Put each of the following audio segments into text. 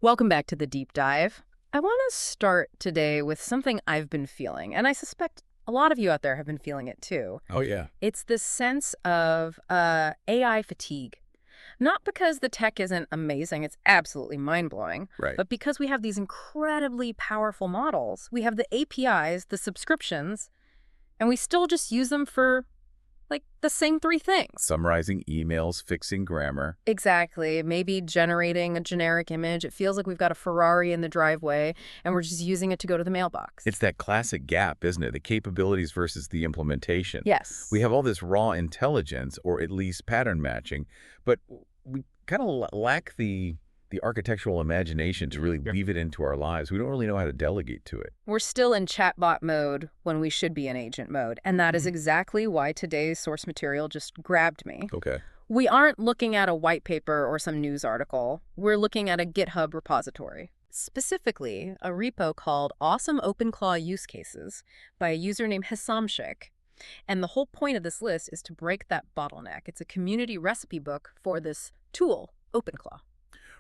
Welcome back to the deep dive. I want to start today with something I've been feeling, and I suspect a lot of you out there have been feeling it too. Oh, yeah. It's this sense of AI fatigue. Not because the tech isn't amazing, it's absolutely mind-blowing, Right. but because we have these incredibly powerful models. We have the APIs, the subscriptions, and we still just use them for, like, the same three things. Summarizing emails, fixing grammar. Exactly. Maybe generating a generic image. It feels like we've got a Ferrari in the driveway, and we're just using it to go to the mailbox. It's that classic gap, isn't it? The capabilities versus the implementation. Yes. We have all this raw intelligence, or at least pattern matching, but we kind of lack the architectural imagination to really weave it into our lives. We don't really know how to delegate to it. We're still in chatbot mode when we should be in agent mode, and that is exactly why today's source material just grabbed me. Okay. We aren't looking at a white paper or some news article. We're looking at a GitHub repository. Specifically, a repo called Awesome OpenClaw Use Cases by a user named Hasamshik. And the whole point of this list is to break that bottleneck. It's a community recipe book for this tool, OpenClaw.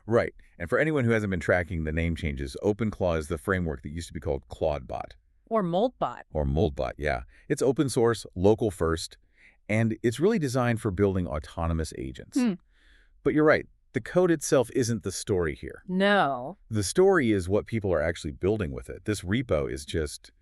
Right. And for anyone who hasn't been tracking the name changes, OpenClaw is the framework that used to be called ClawdBot. Or MoltBot. Or MoltBot, yeah. It's open source, local first, and it's really designed for building autonomous agents. But you're right. The code itself isn't the story here. No. The story is what people are actually building with it. This repo is just,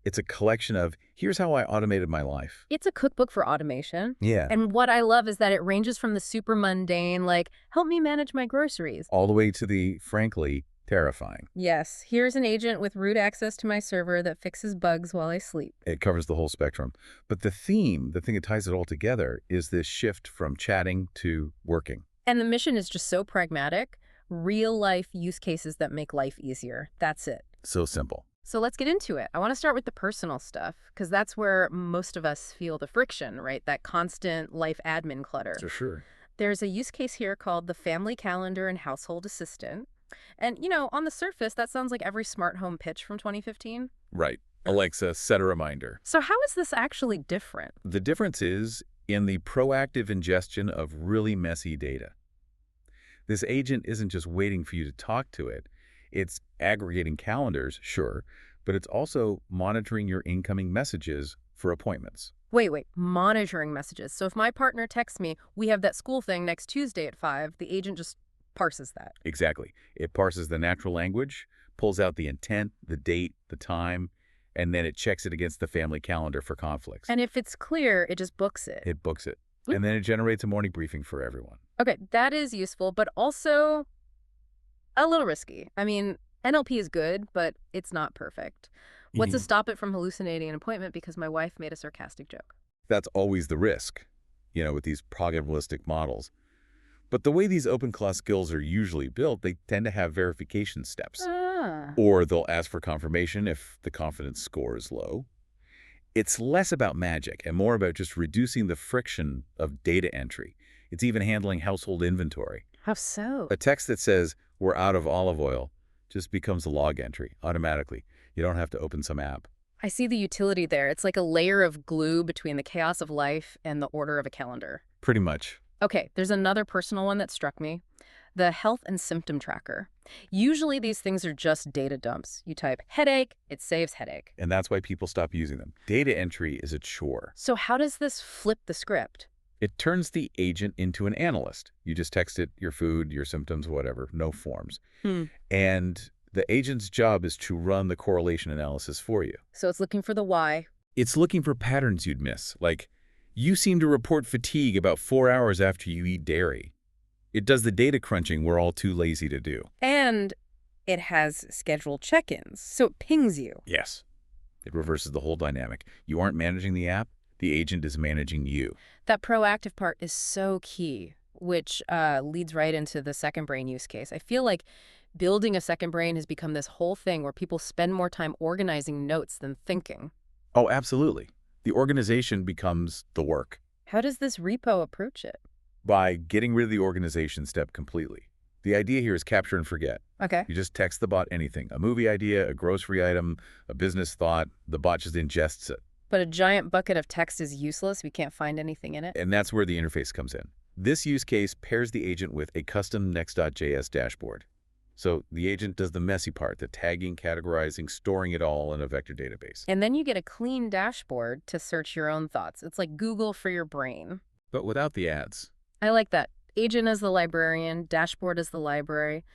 it's a collection of, here's how I automated my life. It's a cookbook for automation. Yeah. And what I love is that it ranges from the super mundane, like, help me manage my groceries. All the way to the, frankly, terrifying. Yes, here's an agent with root access to my server that fixes bugs while I sleep. It covers the whole spectrum. But the theme, the thing that ties it all together, is this shift from chatting to working. And the mission is just so pragmatic. Real-life use cases that make life easier. That's it. So simple. So let's get into it. I want to start with the personal stuff, because that's where most of us feel the friction, right? That constant life admin clutter. For sure. There's a use case here called the Family Calendar and Household Assistant. And, you know, on the surface, that sounds like every smart home pitch from 2015. Right. Alexa, set a reminder. So how is this actually different? The difference is in the proactive ingestion of really messy data. This agent isn't just waiting for you to talk to it. It's aggregating calendars, sure, but it's also monitoring your incoming messages for appointments. Wait, monitoring messages. So if my partner texts me, we have that school thing next Tuesday at 5, the agent just parses that. Exactly. It parses the natural language, pulls out the intent, the date, the time, and then it checks it against the family calendar for conflicts. And if it's clear, it just books it. It books it. And then it generates a morning briefing for everyone. Okay, that is useful, but also a little risky. I mean, NLP is good, but it's not perfect. What's to stop it from hallucinating an appointment because my wife made a sarcastic joke? That's always the risk, with these probabilistic models. But the way these OpenClaw skills are usually built, they tend to have verification steps. Or they'll ask for confirmation if the confidence score is low. It's less about magic and more about just reducing the friction of data entry. It's even handling household inventory. How so? A text that says, we're out of olive oil, just becomes a log entry automatically. You don't have to open some app. I see the utility there. It's like a layer of glue between the chaos of life and the order of a calendar. Pretty much. Okay, there's another personal one that struck me. The health and symptom tracker. Usually these things are just data dumps. You type headache, it saves headache. And that's why people stop using them. Data entry is a chore. So how does this flip the script? It turns the agent into an analyst. You just text it your food, your symptoms, whatever, no forms. And the agent's job is to run the correlation analysis for you. So it's looking for the why. It's looking for patterns you'd miss, like you seem to report fatigue about 4 hours after you eat dairy. It does the data crunching we're all too lazy to do. And it has scheduled check-ins, so it pings you. Yes. It reverses the whole dynamic. You aren't managing the app, the agent is managing you. That proactive part is so key, which leads right into the second brain use case. I feel like building a second brain has become this whole thing where people spend more time organizing notes than thinking. Oh, absolutely. The organization becomes the work. How does this repo approach it? By getting rid of the organization step completely. The idea here is capture and forget. Okay. You just text the bot anything, a movie idea, a grocery item, a business thought, the bot just ingests it. But a giant bucket of text is useless. We can't find anything in it. And that's where the interface comes in. This use case pairs the agent with a custom Next.js dashboard. So the agent does the messy part, the tagging, categorizing, storing it all in a vector database. And then you get a clean dashboard to search your own thoughts. It's like Google for your brain. But without the ads. I like that. Agent as the librarian, dashboard as the library.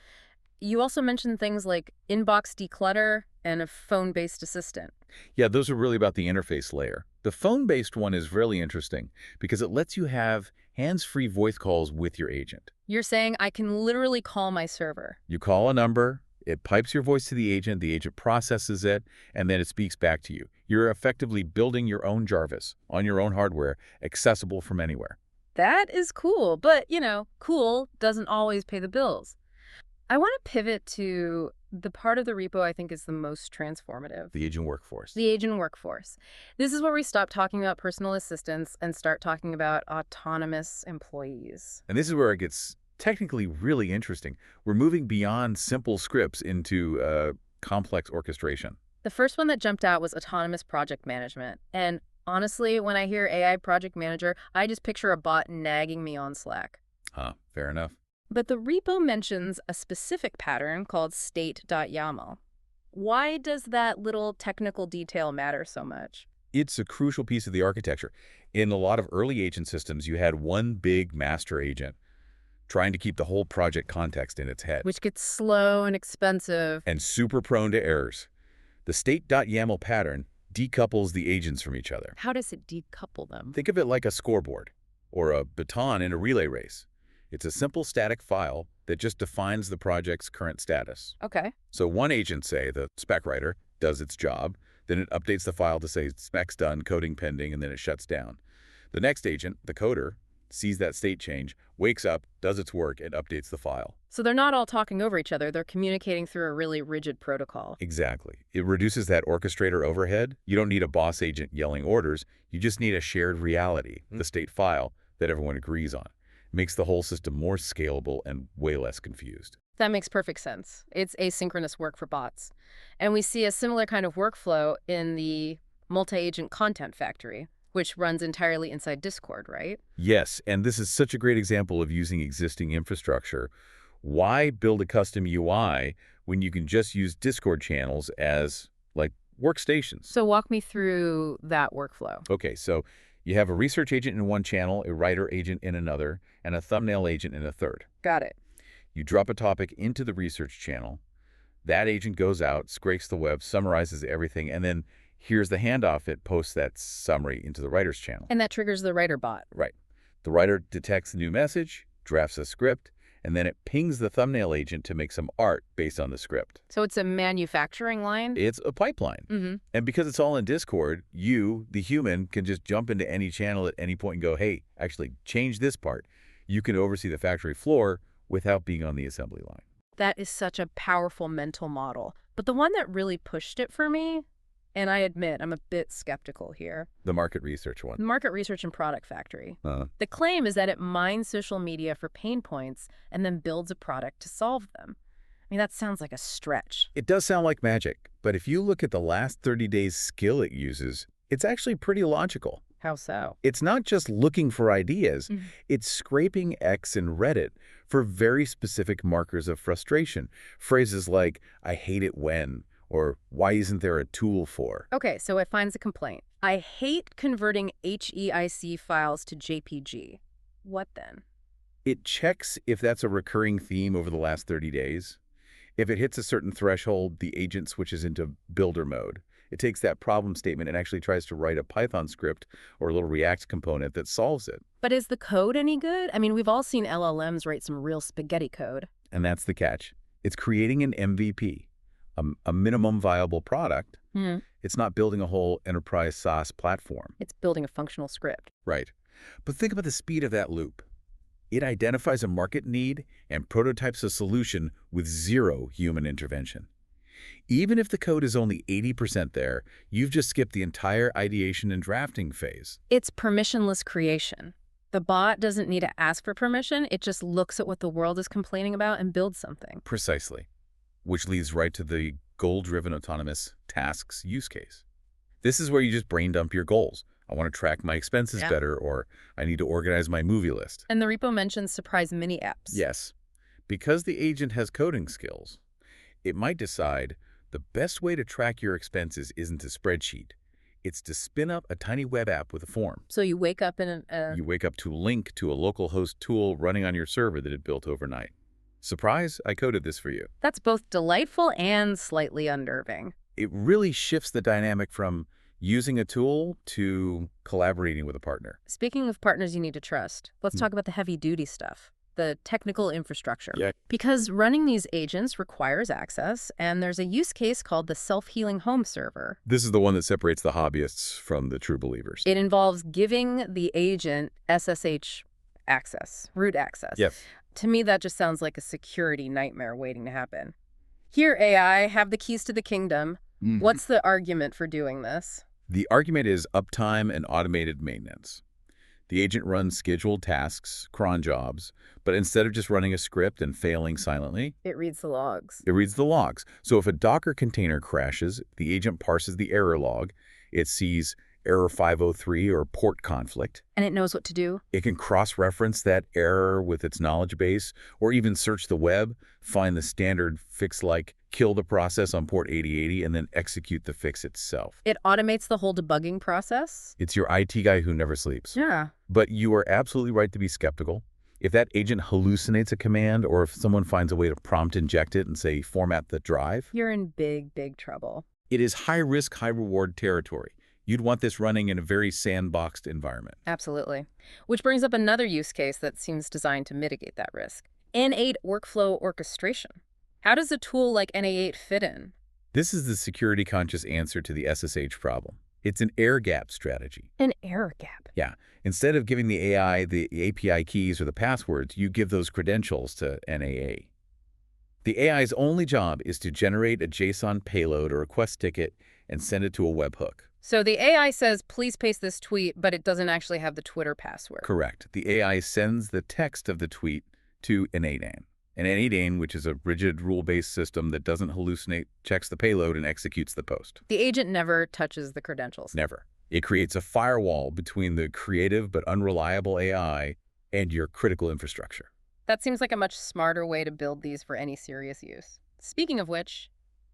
You also mentioned things like inbox declutter and a phone-based assistant. Yeah, those are really about the interface layer. The phone-based one is really interesting because it lets you have hands-free voice calls with your agent. You're saying I can literally call my server. You call a number, it pipes your voice to the agent processes it, and then it speaks back to you. You're effectively building your own Jarvis on your own hardware, accessible from anywhere. That is cool, but, cool doesn't always pay the bills. I want to pivot to the part of the repo I think is the most transformative. The agent workforce. The agent workforce. This is where we stop talking about personal assistants and start talking about autonomous employees. And this is where it gets technically really interesting. We're moving beyond simple scripts into complex orchestration. The first one that jumped out was autonomous project management. And honestly, when I hear AI project manager, I just picture a bot nagging me on Slack. Fair enough. But the repo mentions a specific pattern called state.yaml. Why does that little technical detail matter so much? It's a crucial piece of the architecture. In a lot of early agent systems, you had one big master agent trying to keep the whole project context in its head. Which gets slow and expensive. And super prone to errors. The state.yaml pattern decouples the agents from each other. How does it decouple them? Think of it like a scoreboard or a baton in a relay race. It's a simple static file that just defines the project's current status. Okay. So one agent, say, the spec writer, does its job, then it updates the file to say spec's done, coding pending, and then it shuts down. The next agent, the coder, sees that state change, wakes up, does its work, and updates the file. So they're not all talking over each other. They're communicating through a really rigid protocol. Exactly. It reduces that orchestrator overhead. You don't need a boss agent yelling orders. You just need a shared reality, the state file, that everyone agrees on. Makes the whole system more scalable and way less confused. That makes perfect sense. It's asynchronous work for bots. And we see a similar kind of workflow in the multi-agent content factory, which runs entirely inside Discord, right? Yes, and this is such a great example of using existing infrastructure. Why build a custom UI when you can just use Discord channels as, like, workstations? So walk me through that workflow. Okay, so you have a research agent in one channel, a writer agent in another, and a thumbnail agent in a third. Got it. You drop a topic into the research channel. That agent goes out, scrapes the web, summarizes everything, and then here's the handoff. It posts that summary into the writer's channel. And that triggers the writer bot. Right. The writer detects the new message, drafts a script, and then it pings the thumbnail agent to make some art based on the script. So it's a manufacturing line? It's a pipeline. Mm-hmm. And because it's all in Discord, you, the human, can just jump into any channel at any point and go, hey, actually change this part. You can oversee the factory floor without being on the assembly line. That is such a powerful mental model. But the one that really pushed it for me, and I admit I'm a bit skeptical here. The market research one. Market research and product factory. The claim is that it mines social media for pain points and then builds a product to solve them. I mean, that sounds like a stretch. It does sound like magic, but if you look at the last 30 days skill it uses, it's actually pretty logical. How so? It's not just looking for ideas, it's scraping X and Reddit for very specific markers of frustration. Phrases like, I hate it when, or why isn't there a tool for? Okay, so it finds a complaint. I hate converting HEIC files to JPG. What then? It checks if that's a recurring theme over the last 30 days. If it hits a certain threshold, the agent switches into builder mode. It takes that problem statement and actually tries to write a Python script or a little React component that solves it. But is the code any good? I mean, we've all seen LLMs write some real spaghetti code. And that's the catch. It's creating an MVP, a minimum viable product. It's not building a whole enterprise SaaS platform. It's building a functional script. Right. But think about the speed of that loop. It identifies a market need and prototypes a solution with zero human intervention. Even if the code is only 80% there, you've just skipped the entire ideation and drafting phase. It's permissionless creation. The bot doesn't need to ask for permission. It just looks at what the world is complaining about and builds something. Precisely. Which leads right to the goal-driven autonomous tasks use case. This is where you just brain dump your goals. I want to track my expenses better, or I need to organize my movie list. And the repo mentions surprise mini apps. Yes. Because the agent has coding skills, it might decide the best way to track your expenses isn't a spreadsheet. It's to spin up a tiny web app with a form. So you wake up in a... You wake up to link to a local host tool running on your server that it built overnight. Surprise, I coded this for you. That's both delightful and slightly unnerving. It really shifts the dynamic from using a tool to collaborating with a partner. Speaking of partners you need to trust, let's talk about the heavy-duty stuff, the technical infrastructure. Yeah. Because running these agents requires access, and there's a use case called the self-healing home server. This is the one that separates the hobbyists from the true believers. It involves giving the agent SSH access, root access. Yep. To me, that just sounds like a security nightmare waiting to happen. Here, AI, have the keys to the kingdom. What's the argument for doing this? The argument is uptime and automated maintenance. The agent runs scheduled tasks, cron jobs, but instead of just running a script and failing silently, It reads the logs. it reads the logs. So if a Docker container crashes, the agent parses the error log. It sees error 503 or port conflict. And it knows what to do? It can cross-reference that error with its knowledge base, or even search the web, find the standard fix like kill the process on port 8080, and then execute the fix itself. It automates the whole debugging process? It's your IT guy who never sleeps. Yeah. But you are absolutely right to be skeptical. If that agent hallucinates a command, or if someone finds a way to prompt inject it and say, format the drive, You're in big, big trouble. it is high-risk, high-reward territory. You'd want this running in a very sandboxed environment. Absolutely. Which brings up another use case that seems designed to mitigate that risk. N8 workflow orchestration. How does a tool like NA8 fit in? This is the security-conscious answer to the SSH problem. It's an air gap strategy. An error gap. Yeah. Instead of giving the AI the API keys or the passwords, you give those credentials to NAA. The AI's only job is to generate a JSON payload or request ticket and send it to a webhook. So the AI says, please paste this tweet, but it doesn't actually have the Twitter password. Correct. The AI sends the text of the tweet to N8N. And N8N, which is a rigid rule-based system that doesn't hallucinate, checks the payload and executes the post. The agent never touches the credentials. Never. It creates a firewall between the creative but unreliable AI and your critical infrastructure. That seems like a much smarter way to build these for any serious use. Speaking of which,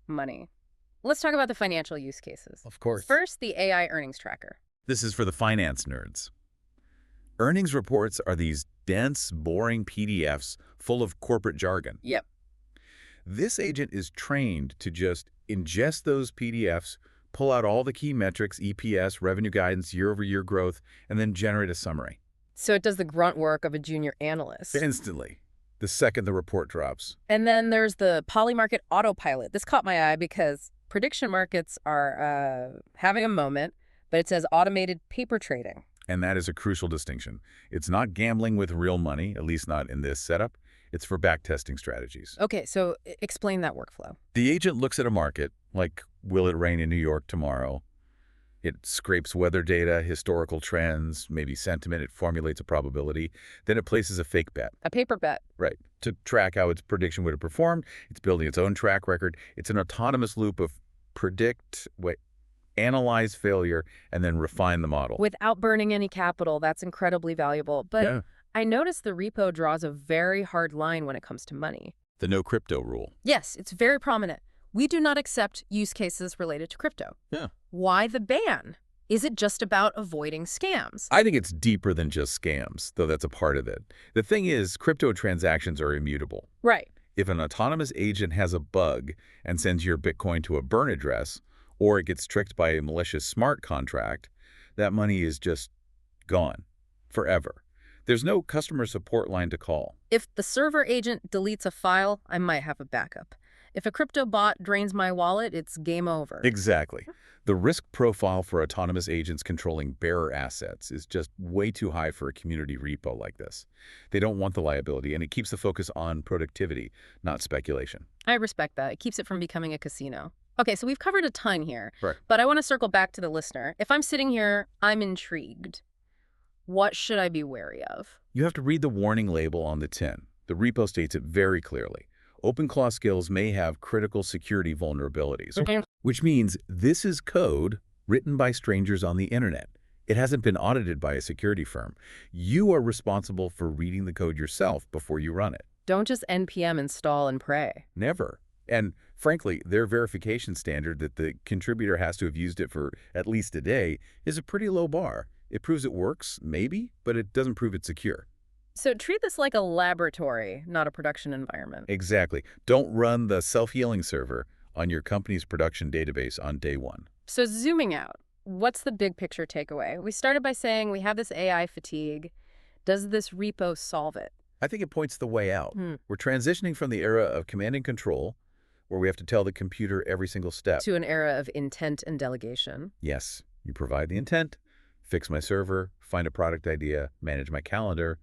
money. Let's talk about the financial use cases. Of course. First, the AI earnings tracker. This is for the finance nerds. Earnings reports are these dense, boring PDFs full of corporate jargon. Yep. This agent is trained to just ingest those PDFs, pull out all the key metrics, EPS, revenue guidance, year-over-year growth, and then generate a summary. So it does the grunt work of a junior analyst. Instantly, the second the report drops. And then there's the Polymarket autopilot. This caught my eye because prediction markets are having a moment, but it says automated paper trading. And that is a crucial distinction. It's not gambling with real money, at least not in this setup. It's for backtesting strategies. Okay, so explain that workflow. The agent looks at a market, like will it rain in New York tomorrow? It scrapes weather data, historical trends, maybe sentiment. It formulates a probability. Then it places a fake bet. A paper bet. Right. To track how its prediction would have performed. It's building its own track record. It's an autonomous loop of predict, analyze failure, and then refine the model. Without burning any capital, that's incredibly valuable. But Yeah. I noticed the repo draws a very hard line when it comes to money. The no crypto rule. Yes, it's very prominent. We do not accept use cases related to crypto. Yeah. Why the ban? Is it just about avoiding scams? I think it's deeper than just scams, though that's a part of it. The thing is, crypto transactions are immutable. Right. If an autonomous agent has a bug and sends your Bitcoin to a burn address, or it gets tricked by a malicious smart contract, that money is just gone forever. There's no customer support line to call. If the server agent deletes a file, I might have a backup. If a crypto bot drains my wallet, it's game over. Exactly. The risk profile for autonomous agents controlling bearer assets is just way too high for a community repo like this. They don't want the liability, and it keeps the focus on productivity, not speculation. I respect that. It keeps it from becoming a casino. Okay, so we've covered a ton here, Right. but I want to circle back to the listener. If I'm sitting here, I'm intrigued. What should I be wary of? You have to read the warning label on the tin. The repo states it very clearly. OpenClaw skills may have critical security vulnerabilities, which means this is code written by strangers on the internet. It hasn't been audited by a security firm. You are responsible for reading the code yourself before you run it. Don't just npm install and pray. Never. And frankly, their verification standard that the contributor has to have used it for at least a day is a pretty low bar. It proves it works, maybe, but it doesn't prove it's secure. So treat this like a laboratory, not a production environment. Exactly. Don't run the self-healing server on your company's production database on day one. So zooming out, what's the big picture takeaway? We started by saying we have this AI fatigue. Does this repo solve it? I think it points the way out. We're transitioning from the era of command and control, where we have to tell the computer every single step, To an era of intent and delegation. yes, you provide the intent, fix my server, find a product idea, manage my calendar.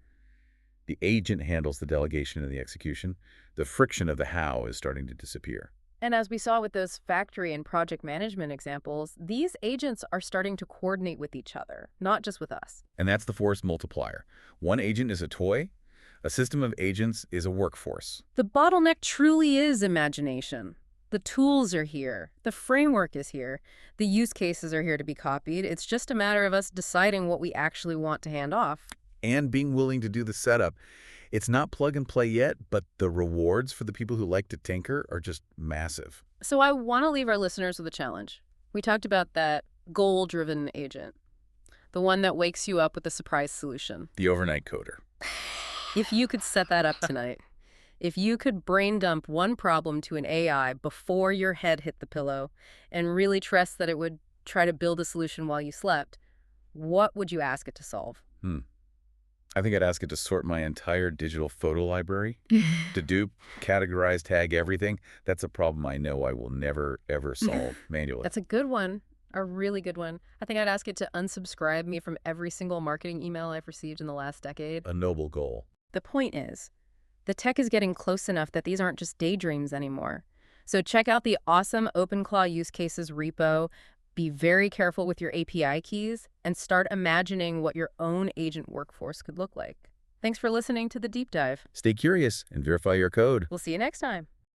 The agent handles the delegation and the execution. The friction of the how is starting to disappear. And as we saw with those factory and project management examples, these agents are starting to coordinate with each other, not just with us. And that's the force multiplier. One agent is a toy. A system of agents is a workforce. The bottleneck truly is imagination. The tools are here. The framework is here. The use cases are here to be copied. It's just a matter of us deciding what we actually want to hand off. And being willing to do the setup. It's not plug and play yet, but the rewards for the people who like to tinker are just massive. So I want to leave our listeners with a challenge. We talked about that goal-driven agent, the one that wakes you up with a surprise solution. The overnight coder. If you could set that up tonight, if you could brain dump one problem to an AI before your head hit the pillow and really trust that it would try to build a solution while you slept, what would you ask it to solve? I think I'd ask it to sort my entire digital photo library, dedupe, categorize, tag everything. That's a problem I know I will never, ever solve manually. That's a good one. A really good one. I think I'd ask it to unsubscribe me from every single marketing email I've received in the last decade. A noble goal. The point is, the tech is getting close enough that these aren't just daydreams anymore. So check out the awesome OpenClaw use cases repo, be very careful with your API keys, and start imagining what your own agent workforce could look like. Thanks for listening to The Deep Dive. Stay curious and verify your code. We'll see you next time.